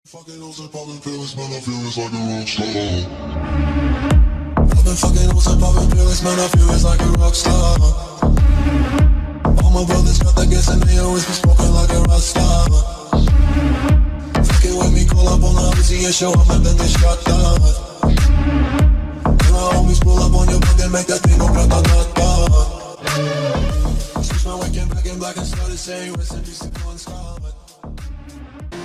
Fucking hoes and popping pills, man, I feel it's like a rock star. I've been fucking hoes and popping pills, man, I feel it's like a rock star. All my brothers got that gas and they always been smoking like a rock star. Fucking with me, call up on the Uzi and show up and then get shot down. And my homies pull up on your book and make that thing go grata-ta-ta. Switch my weekend back in black and started saying rest in peace to Con Scott.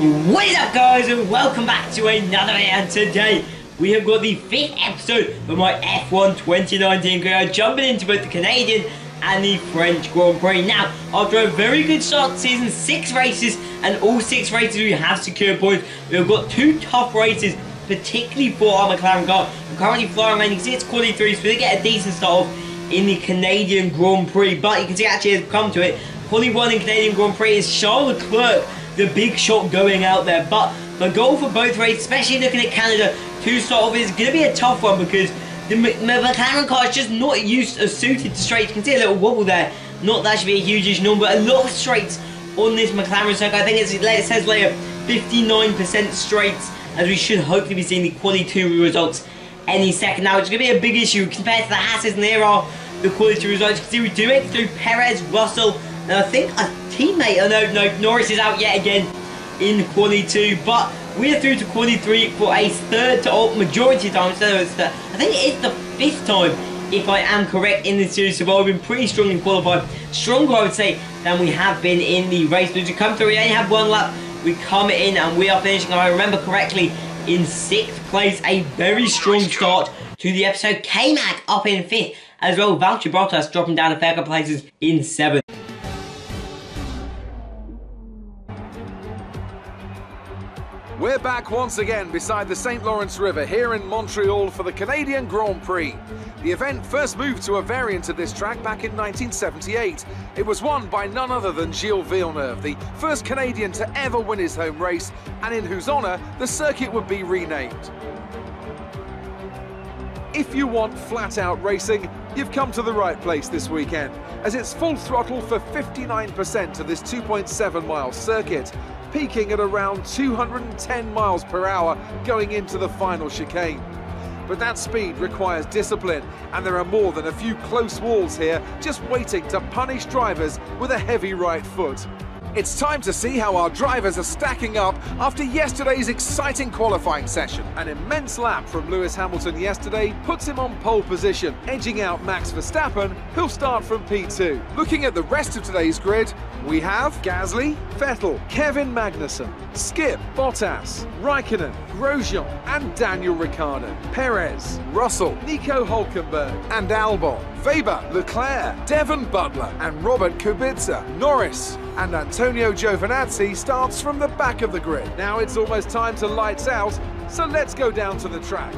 What is up, guys, and welcome back to another video. And today we have got the 5th episode of my F1 2019 career, jumping into both the Canadian and the French Grand Prix. Now, after a very good start to the season, 6 races, and all 6 races we have secured points. We've got 2 tough races, particularly for our Mclaren car. We're currently flying around. You can see it's quality 3, so we get a decent start off in the Canadian Grand Prix. But you can see actually as we come to it, quality 1 in Canadian Grand Prix is Charles Leclerc, the big shot going out there. But the goal for both races, especially looking at Canada to start off, is going to be a tough one because the McLaren car is just not used or suited to straights. You can see a little wobble there. Not that should be a huge issue, but a lot of straights on this McLaren circuit. I think it says later 59% straights, as we should hopefully be seeing the quality 2 results any second. Now it's going to be a big issue compared to the Hasses, and there are the quality 2 results. You can see we do it through Perez, Russell, and I think a teammate, oh no, Norris is out yet again in quality 2, but we are through to quality 3 for a third majority of time. So I think it is the 5th time, if I am correct, in this series. So we've been pretty strong in qualified, stronger I would say than we have been in the race. But to come through, we only have 1 lap, we come in and we are finishing, if I remember correctly, in 6th place. A very strong start to the episode. K-Mac up in 5th as well. Valtteri Bottas dropping down a fair couple places in 7th. We're back once again beside the St. Lawrence River here in Montreal for the Canadian Grand Prix. The event first moved to a variant of this track back in 1978. It was won by none other than Gilles Villeneuve, the first Canadian to ever win his home race, and in whose honour the circuit would be renamed. If you want flat-out racing, you've come to the right place this weekend, as it's full throttle for 59% of this 2.7-mile circuit, peaking at around 210 miles per hour going into the final chicane. But that speed requires discipline, and there are more than a few close walls here just waiting to punish drivers with a heavy right foot. It's time to see how our drivers are stacking up after yesterday's exciting qualifying session. An immense lap from Lewis Hamilton yesterday puts him on pole position, edging out Max Verstappen, who'll start from P2. Looking at the rest of today's grid, we have Gasly, Vettel, Kevin Magnussen, Skip, Bottas, Raikkonen, Grosjean and Daniel Ricciardo, Perez, Russell, Nico Hülkenberg and Albon, Weber, Leclerc, Devon Butler and Robert Kubica, Norris and Antonio Giovinazzi starts from the back of the grid. Now it's almost time to lights out, so let's go down to the track.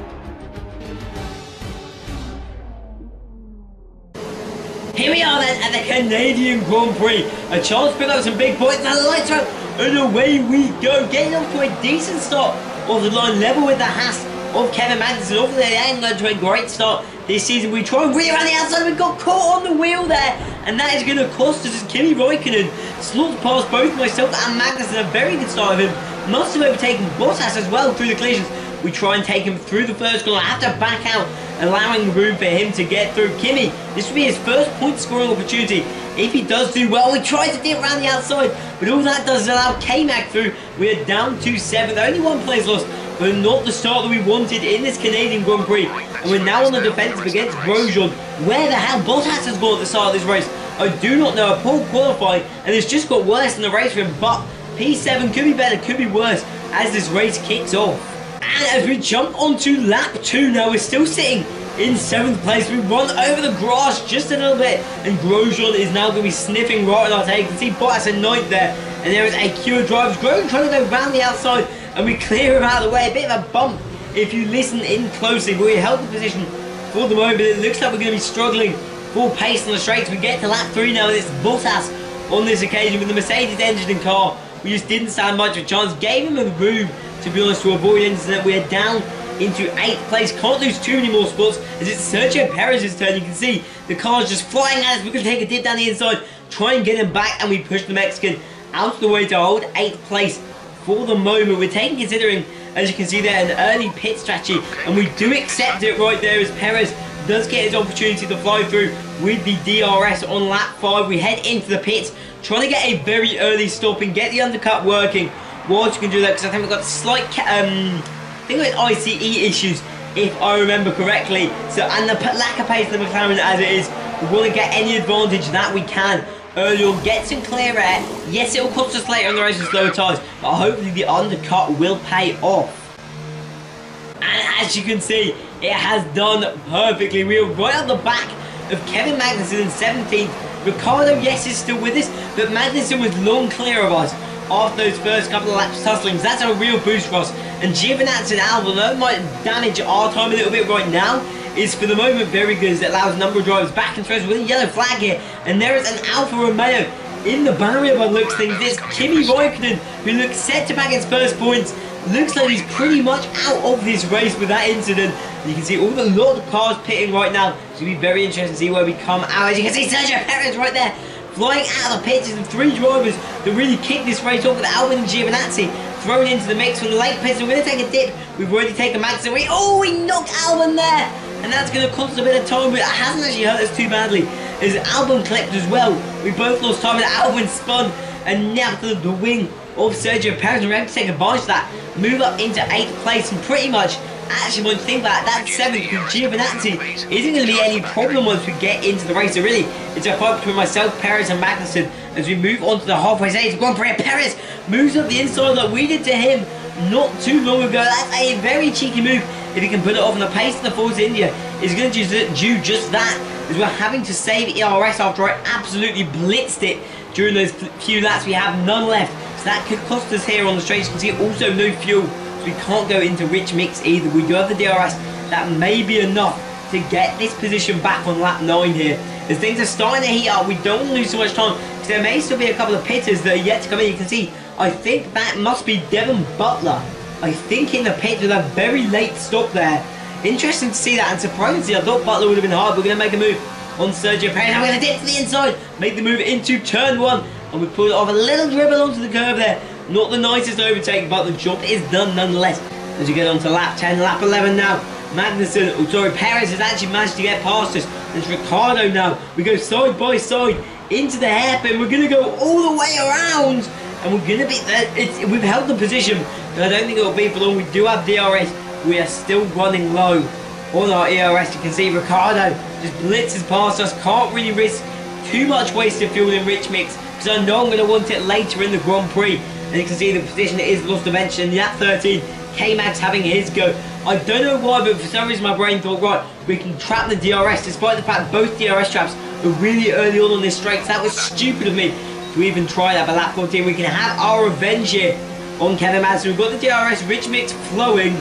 Here we are then at the Canadian Grand Prix. A chance to pick up some big points, and the lights out, and away we go. Getting off to a decent start off the line, level with the Haas of Kevin Magnussen. Over there, they ain't going to a great start this season. We try and reel around the outside, we got caught on the wheel there, and that is going to cost us as Kimi Raikkonen slots past both myself and Magnussen. A very good start of him. Must have overtaken Bottas as well through the collisions. We try and take him through the first corner. I have to back out, allowing room for him to get through. Kimi, this will be his first point scoring opportunity. If he does do well, we try to dip around the outside, but all that does is allow K-Mac through. We're down to 7th, only 1 place lost, but not the start that we wanted in this Canadian Grand Prix. And we're now on the defensive against Grosjean. Where the hell Bottas has gone at the start of this race, I do not know. A poor qualifying, and it's just got worse in the race for him. But P7 could be better, could be worse as this race kicks off. And as we jump onto lap 2 now, we're still sitting in 7th place. We run over the grass just a little bit, and Grosjean is now going to be sniffing right on our tail. You can see Bottas in 9th there, and there is a queue of drivers. Grosjean trying to go round the outside, and we clear him out of the way. A bit of a bump if you listen in closely, but we held the position for the moment. But it looks like we're going to be struggling for pace on the straights. We get to lap 3 now, and it's Bottas on this occasion with the Mercedes engine and car. We just didn't stand much of a chance, gave him a room, to be honest, to avoid incident. We are down into 8th place. Can't lose too many more spots as it's Sergio Perez's turn. You can see the car's just flying at us. We're going to take a dip down the inside, try and get him back, and we push the Mexican out of the way to hold 8th place for the moment. We're considering, as you can see there, an early pit strategy, and we do accept it right there as Perez does get his opportunity to fly through with the DRS on lap 5. We head into the pits, trying to get a very early stop and get the undercut working whilst you can do that, because I think we've got slight, I think it was ICE issues, if I remember correctly. So, and the lack of pace of the McLaren as it is, we want to get any advantage that we can early on, get some clear air. Yes, it will cost us later on the race with slower tyres, but hopefully the undercut will pay off. And as you can see, it has done perfectly. We are right at the back of Kevin Magnussen in 17th. Ricciardo, yes, is still with us, but Magnussen was long clear of us after those first couple of laps tussling. So that's a real boost for us. And Giovinazzi and Albon, that might damage our time a little bit right now, is for the moment very good, as it allows a number of drivers back and forth with a yellow flag here. And there is an Alfa Romeo in the barrier by the looks of things. This Kimi Räikkönen, who looks set to back his first points, looks like he's pretty much out of this race with that incident. You can see all the lot of cars pitting right now. It's going to be very interesting to see where we come out. As you can see, Sergio Perez right there, flying out of the pits. And 3 drivers that really kicked this race off with Albon and Giovinazzi thrown into the mix from the late pits. We're going to take a dip. We've already taken Max away. Oh, we knocked Albon there. And that's going to cost a bit of time, but it hasn't actually hurt us too badly. As Albon clipped as well. We both lost time, and Albon spun and nabbed the wing of Sergio Perez. And we're able to take advantage of that. Move up into 8th place, and pretty much, actually, when you think about it, that 7th with Giovinazzi isn't going to be any problem once we get into the race. So really, it's a fight between myself, Perez and Magnussen as we move on to the halfway stage. Grand Prix. Perez moves up the inside like we did to him not too long ago. That's a very cheeky move if he can put it off, and the pace of the Force India is going to do just that, as we're having to save ERS after I absolutely blitzed it during those few laps. We have none left, so that could cost us here on the straight. You can see also no fuel, so we can't go into rich mix either. We do have the DRS. That may be enough to get this position back on lap 9 here. As things are starting to heat up, we don't want to lose so much time, because there may still be a couple of pitters that are yet to come in. You can see, I think that must be Devon Butler, I think, in the pit with a very late stop there. Interesting to see that, and surprisingly, I thought Butler would have been hard. We're going to make a move on Sergio Perez. Now we're going to dip to the inside, make the move into turn 1, and we pull it off a little dribble onto the curve there. Not the nicest overtake, but the job is done nonetheless. As you get onto lap 10, lap 11 now. Magnussen, Perez has actually managed to get past us. There's Ricciardo now. We go side by side into the hairpin. We're going to go all the way around, and we're going to be there. We've held the position, but I don't think it will be for long. We do have DRS. We are still running low on our ERS. You can see Ricciardo just blitzes past us. Can't really risk too much wasted fuel in rich mix, because I know I'm going to want it later in the Grand Prix. And you can see the position is lost eventually. In lap 13, K-Max having his go. I don't know why, but for some reason my brain thought, right, we can trap the DRS, despite the fact both DRS traps are really early on this straight. So that was stupid of me to even try that. But lap 14, we can have our revenge here on Kevin Magnussen. We've got the DRS rich mix flowing.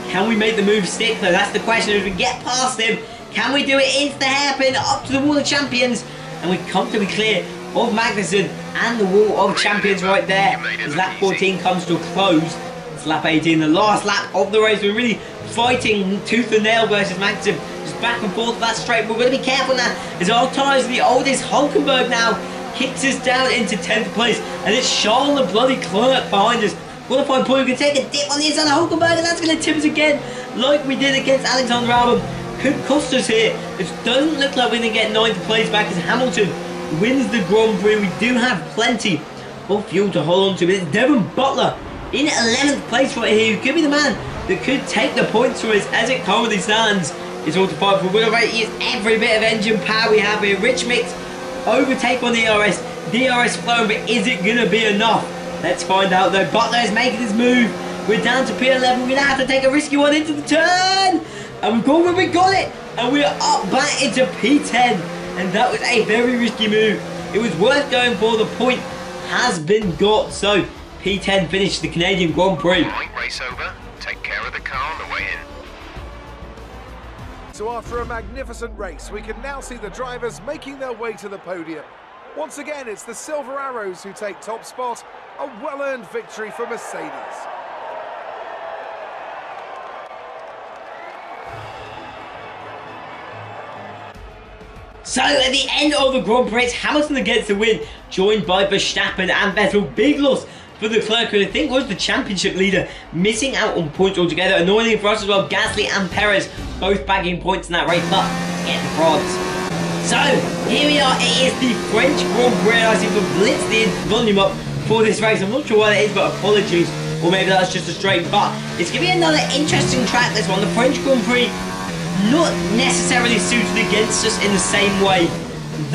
Can we make the move stick though? That's the question. As we get past him, can we do it into the hairpin, up to the wall of champions? And we comfortably clear of Magnussen and the wall of champions right there. As lap 14 comes to a close. It's lap 18, the last lap of the race. We're really fighting tooth and nail versus Magnussen. Just back and forth that straight. We're going to be careful now, as our tyres are the oldest. Hulkenberg now kicks us down into 10th place. And it's Charles the bloody Clerk behind us. Qualifying point, we can take a dip on the inside of Hulkenberg, and that's going to tip us again, like we did against Alexander Albon. Could cost us here. It doesn't look like we're going to get 9th place back, as Hamilton wins the Grand Prix. We do have plenty of fuel to hold on to, but it's Devon Butler in 11th place right here, who could be the man that could take the points for us as it currently stands. It's all to fight for. We're going to use every bit of engine power we have here. Rich mix, overtake on the DRS flowing, but is it going to be enough? Let's find out though. Butler is making his move. We're down to P11. We're going to have to take a risky one into the turn. And we got it. And we're up back into P10. And that was a very risky move. It was worth going for. The point has been got. So P10 finished the Canadian Grand Prix. Point race over. Take care of the car on the way in. So after a magnificent race, we can now see the drivers making their way to the podium. Once again, it's the Silver Arrows who take top spot. A well-earned victory for Mercedes. So at the end of the Grand Prix, it's Hamilton that gets the win, joined by Verstappen and Vettel. Big loss for the Leclerc, who I think was the championship leader, missing out on points altogether. Annoyingly for us as well, Gasly and Perez both bagging points in that race, but get the prods. So, here we are, it is the French Grand Prix. I seem to have blitzed the volume up for this race. I'm not sure why that is, but apologies. Or maybe that's just a straight, but it's going to be another interesting track, this one. The French Grand Prix, not necessarily suited against us in the same way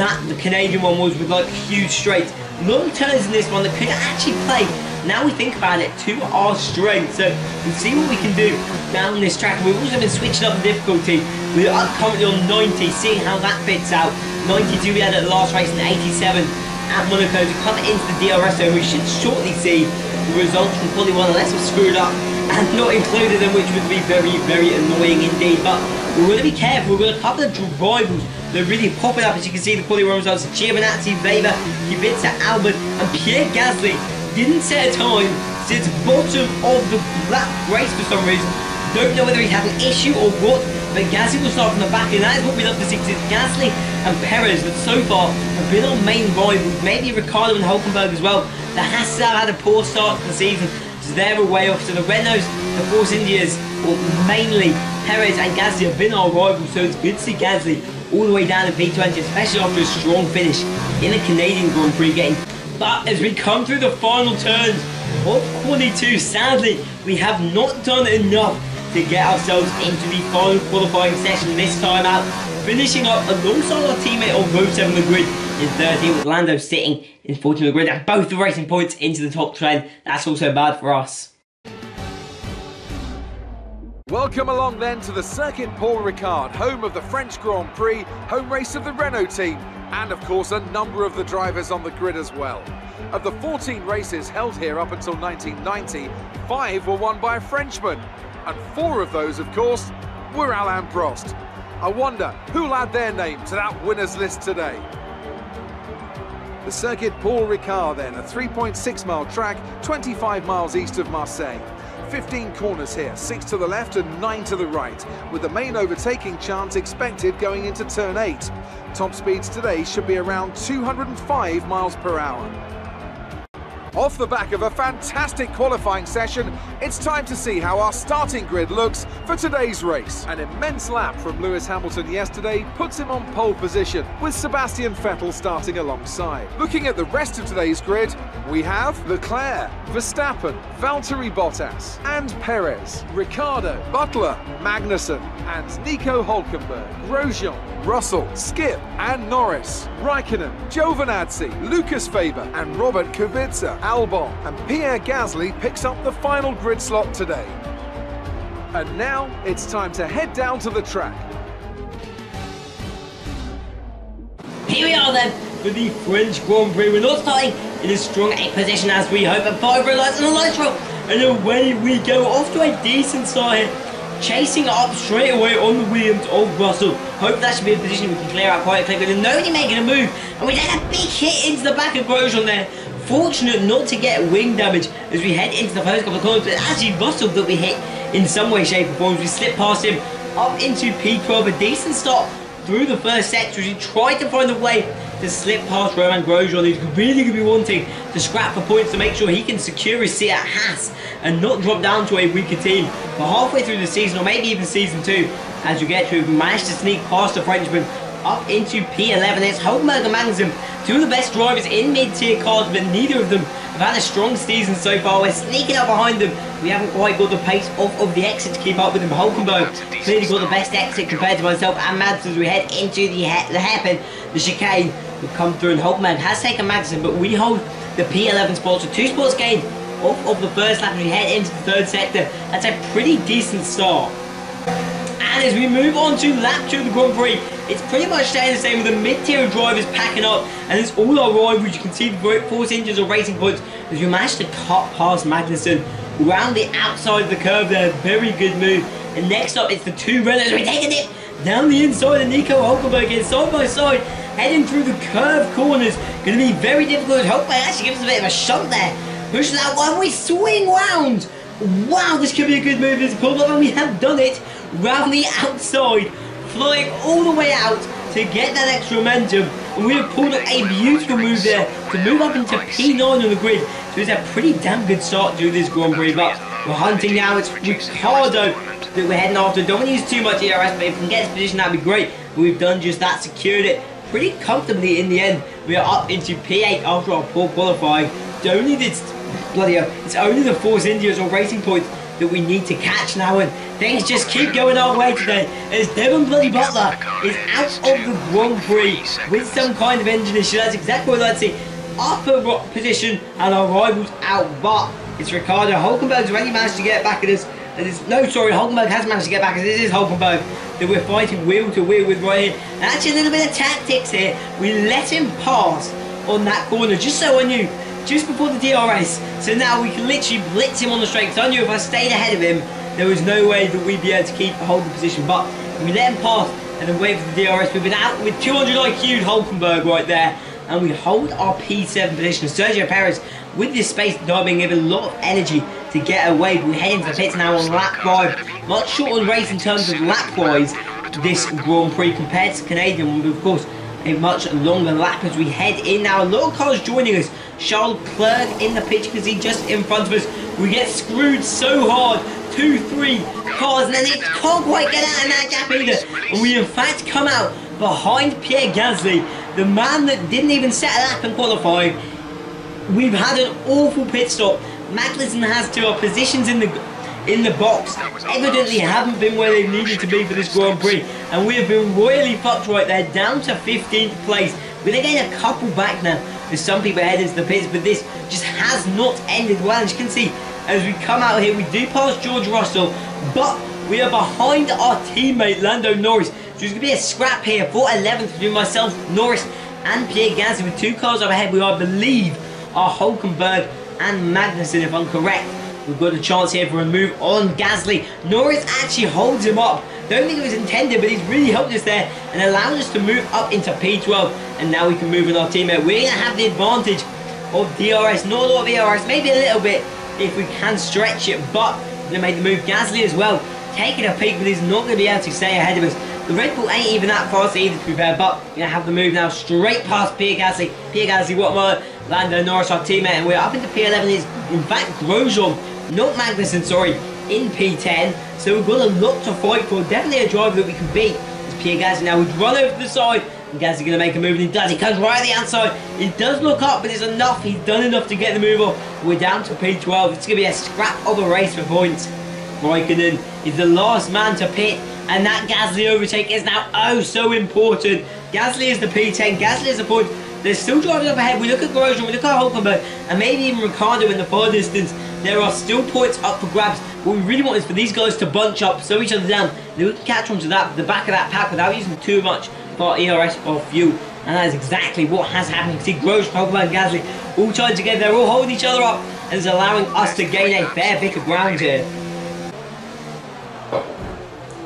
that the Canadian one was, with like huge straights. Long turns in this one that could actually play, now we think about it, to our strength. So we'll see what we can do down this track. We've also been switching up the difficulty. We are currently on 90, seeing how that fits out. 92 we had at the last race, and 87 at Monaco to come into the DRS zone. We should shortly see the results from Poly 1 unless we've screwed up and not included them, which would be very, very annoying indeed. But we're going to be careful. We've got a couple of rivals that are really popping up. As you can see, the Poly 1 results: Giovinazzi, Weber, Kubica, Albert, and Pierre Gasly didn't set a time since bottom of the lap race for some reason. Don't know whether he had an issue or what, but Gasly will start from the back, and that is what we love to see, because it's Gasly and Perez that so far have been our main rivals. Maybe Ricciardo and Hülkenberg as well. The Haas have had a poor start to the season, so they're way off. So the Renaults, the Force Indias, or mainly Perez and Gasly have been our rivals, so it's good to see Gasly all the way down in P20, especially after a strong finish in the Canadian Grand Prix game. But as we come through the final turns of Quali 2, sadly, we have not done enough to get ourselves into the final qualifying session this time out, finishing up alongside our teammate on row 7 of the grid in 13th, with Lando sitting in 14th of the grid, and both the racing points into the top 10. That's also bad for us. Welcome along then to the Circuit Paul Ricard, home of the French Grand Prix, home race of the Renault team, and of course a number of the drivers on the grid as well. Of the 14 races held here up until 1990, 5 were won by a Frenchman, and 4 of those, of course, were Alain Prost. I wonder who'll add their name to that winners list today. The Circuit Paul Ricard then, a 3.6 mile track, 25 miles east of Marseille. 15 corners here, 6 to the left and 9 to the right, with the main overtaking chance expected going into turn 8. Top speeds today should be around 205 miles per hour. Off the back of a fantastic qualifying session, it's time to see how our starting grid looks for today's race. An immense lap from Lewis Hamilton yesterday puts him on pole position, with Sebastian Vettel starting alongside. Looking at the rest of today's grid, we have Leclerc, Verstappen, Valtteri Bottas and Perez, Ricciardo, Butler, Magnussen and Nico Hülkenberg, Grosjean, Russell, Skip and Norris, Raikkonen, Giovinazzi, Lucas Faber and Robert Kubica, Albon, and Pierre Gasly picks up the final grid slot today. And now it's time to head down to the track. Here we are then for the French Grand Prix. We're not starting in a strong 8th position as we hope, but 5 red lights and a light roll, and away we go, off to a decent start here. Chasing up straight away on the Williams of Russell. Hope that should be a position we can clear out quite quickly. And nobody making a move, and we take a big hit into the back of Grosjean there. Fortunate not to get wing damage as we head into the first couple of corners, but actually Russell that we hit in some way, shape or form. We slip past him up into P12, a decent stop through the first sector as he tried to find a way to slip past Romain Grosjean, who's really going to be wanting to scrap for points to make sure he can secure his seat at Haas and not drop down to a weaker team. But halfway through the season, or maybe even season 2, as you get to, we managed to sneak past the Frenchman up into P11. It's Hülkenberg and Magnussen, 2 of the best drivers in mid-tier cars, but neither of them have had a strong season so far. We're sneaking up behind them. We haven't quite got the pace off of the exit to keep up with them. Hülkenberg clearly got the best exit compared to myself and Mads as we head into the hairpin. The chicane will come through, and Hülkenberg has taken Magnussen, but we hold the P11 spot, so 2 spots gained off of the first lap as we head into the 3rd sector. That's a pretty decent start. And as we move on to lap 2 of the Grand Prix, it's pretty much staying the same with the mid-tier drivers packing up, and it's all our rivals. You can see the Force Indians or Racing Points as we managed to cut past Magnussen around the outside of the curve there. Very good move. And next up, it's the 2 Renaults. We take a dip down the inside, and Nico Hülkenberg again side by side, heading through the curved corners. Going to be very difficult. Hülkenberg actually gives us a bit of a shunt there. Pushes that one, we swing round. Wow, this could be a good move as a pull-up, and we have done it round the outside, flying all the way out to get that extra momentum. And we have pulled up a beautiful move there to move up into P9 on the grid to So it's a pretty damn good start to this Grand Prix, but we're hunting now. It's Ricardo that we're heading after. Don't want to use too much ERS, but if we can get this position, that'd be great. But we've done just that, secured it pretty comfortably in the end. We are up into P8 after our poor qualifying. It's only the Force Indias or Racing Points that we need to catch now, and things just keep going our way today as Devon Butler is out of the Grand Prix with some kind of engine issue. That's exactly what I'd see. Upper position and our rivals out, but it's Ricardo. Hulkenberg's already managed to get back at us. Hulkenberg has managed to get back, as this is Hulkenberg that we're fighting wheel to wheel with right here. And actually a little bit of tactics here. We let him pass on that corner, just so I knew, just before the DRS. So now we can literally blitz him on the straight, because I knew if I stayed ahead of him, there was no way that we'd be able to hold the position. But we let him pass and then wait for the DRS. We've been out with 200 IQ'd Hulkenberg right there, and we hold our P7 position. Sergio Perez, with this space now being given a lot of energy to get away, but we head into the pits now on lap 5. Much shorter race in terms of lap-wise, this Grand Prix compared to Canadian, but of course a much longer lap as we head in now. A lot of cars joining us. Charles Leclerc in the pitch, you can see just in front of us. We get screwed so hard. 2-3 cars, and then it can't quite get out in that gap either. And we in fact come out behind Pierre Gasly, the man that didn't even set a lap in qualifying. We've had an awful pit stop. Mclaren has to. Our positions in the box evidently haven't been where they needed to be for this Grand Prix, and we have been royally fucked right there, down to 15th place. We're going to gain a couple back now. There's some people heading into the pits, but this just has not ended well. As you can see, as we come out here, we do pass George Russell, but we are behind our teammate Lando Norris. So there's going to be a scrap here for 11th between myself, Norris, and Pierre Gasly. With 2 cars up ahead, we I believe are Hulkenberg and Magnussen, if I'm correct. We've got a chance here for a move on Gasly. Norris actually holds him up. Don't think it was intended, but he's really helped us there and allowed us to move up into P12. And now we can move in our teammate. We're going to have the advantage of DRS. Not a lot of DRS, maybe a little bit if we can stretch it. But we're going to make the move. Gasly as well, taking a peek, but he's not going to be able to stay ahead of us. The Red Bull ain't even that fast either, to be fair, but we're going to have the move now straight past Pierre Gasly. Pierre Gasly, what more? Lando Norris, our teammate, and we're up into P11. It's in fact Grosjean, not Magnussen, sorry, in P10. So we've got a lot to fight for. Definitely a driver that we can beat. It's Pierre Gasly now. We've run over to the side, and Gasly's going to make a move, and he does. He comes right at the outside. He does look up, but it's enough. He's done enough to get the move off. We're down to P12. It's going to be a scrap of a race for points. Raikkonen is the last man to pit, and that Gasly overtake is now oh so important. Gasly is the P10. Gasly is the point. There's still drivers up ahead. We look at Grosjean, we look at Hulkenberg, and maybe even Ricardo in the far distance. There are still points up for grabs. What we really want is for these guys to bunch up, slow each other down, and we can catch onto the back of that pack without using too much of our ERS or fuel. And that is exactly what has happened. You can see Grosjean, Hulkenberg, and Gasly all tied together. They're all holding each other up, and it's allowing us to gain a fair bit of ground here.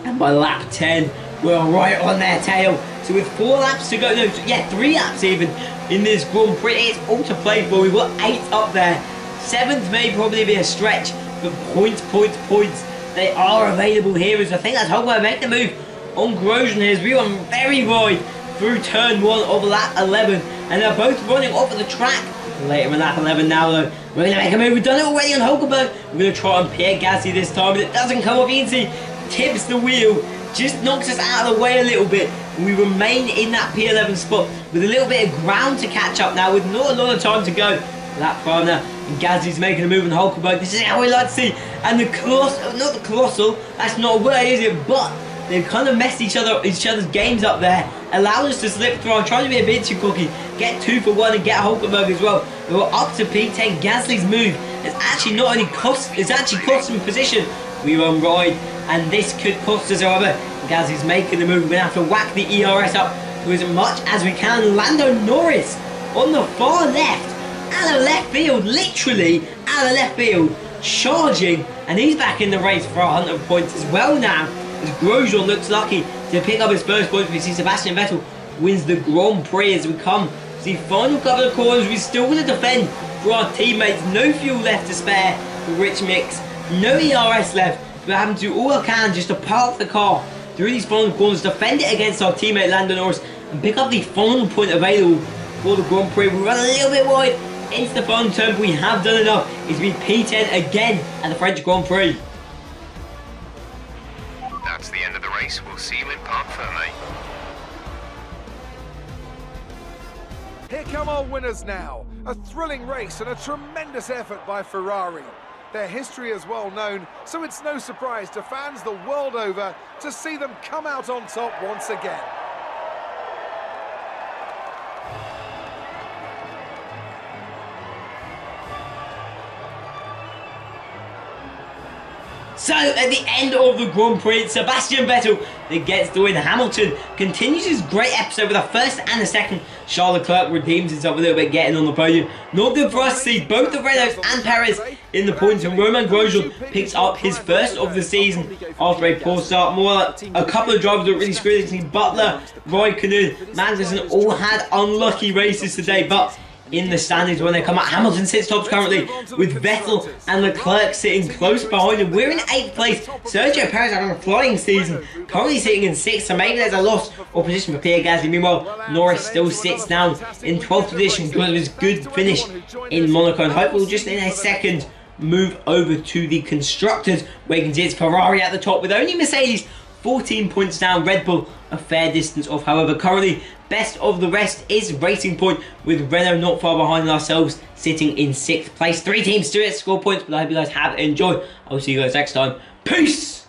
And by lap 10, we're right on their tail. So with 4 laps to go, no, yeah, 3 laps even in this Grand Prix, it's all to play for. We've got 8 up there. 7th may probably be a stretch, but points, they are available here. As I think that's how we're making the move on Grosjean here. As we run very wide through turn 1 of lap 11, and they're both running off of the track. Later in lap 11 now though, we're going to make a move. We've done it already on Hulkenberg. We're going to try on Pierre Gasly this time, but it doesn't come off easy. Tips the wheel, just knocks us out of the way a little bit. We remain in that P11 spot with a little bit of ground to catch up now, with not a lot of time to go. Lap 5 now, and Gasly's making a move on Hulkenberg. This is how we like to see. And the not the colossal, that's not a word, is it? But they've kind of messed each other's games up there, allowed us to slip through. I'm trying to be a bit too cocky, get 2 for 1 and get Hulkenberg as well. We're up to P10. Gasly's move is actually not only it's actually cost him position. We run wide, and this could cost us, however. Gasly's making the move. We're going to have to whack the ERS up to as much as we can. Lando Norris on the far left, out of left field, literally out of left field, charging, and he's back in the race for 100 points as well now, as Grosjean looks lucky to pick up his first points. We see Sebastian Vettel wins the Grand Prix as we come to the final couple of corners. We're still going to defend for our teammates. No fuel left to spare for Rich Mix, no ERS left. We're having to do all I can just to park the car through these final corners, defend it against our teammate Lando Norris, and pick up the final point available for the Grand Prix. We run a little bit wide into the final turn, but we have done enough. It's been P10 again at the French Grand Prix. That's the end of the race. We'll see you in Parc Fermé. Here come our winners now. A thrilling race and a tremendous effort by Ferrari. Their history is well known, so it's no surprise to fans the world over to see them come out on top once again. So, at the end of the Grand Prix, Sebastian Vettel that gets the win. Hamilton continues his great episode with a first and a second. Charles Leclerc redeems himself a little bit, getting on the podium. Not good for us to see both the Renaults and Perez in the points, and Romain Grosjean picks up his first of the season after a poor start. More a couple of drivers that really screwed it. Butler, Raikkonen, Magnussen all had unlucky races today, but in the standings when they come out, Hamilton sits tops currently with Vettel and Leclerc sitting close behind him. We're in 8th place. Sergio Perez having a flying season, currently sitting in 6th, so maybe there's a loss of position for Pierre Gasly. Meanwhile, Norris still sits down in 12th position because of his good finish in Monaco, and hopefully just in a second move over to the constructors, where you can see it's Ferrari at the top with only Mercedes 14 points down, Red Bull a fair distance off. However, currently best of the rest is Racing Point, with Renault not far behind ourselves sitting in 6th place. 3 teams to it, score points, but I hope you guys have enjoyed. I will see you guys next time. Peace!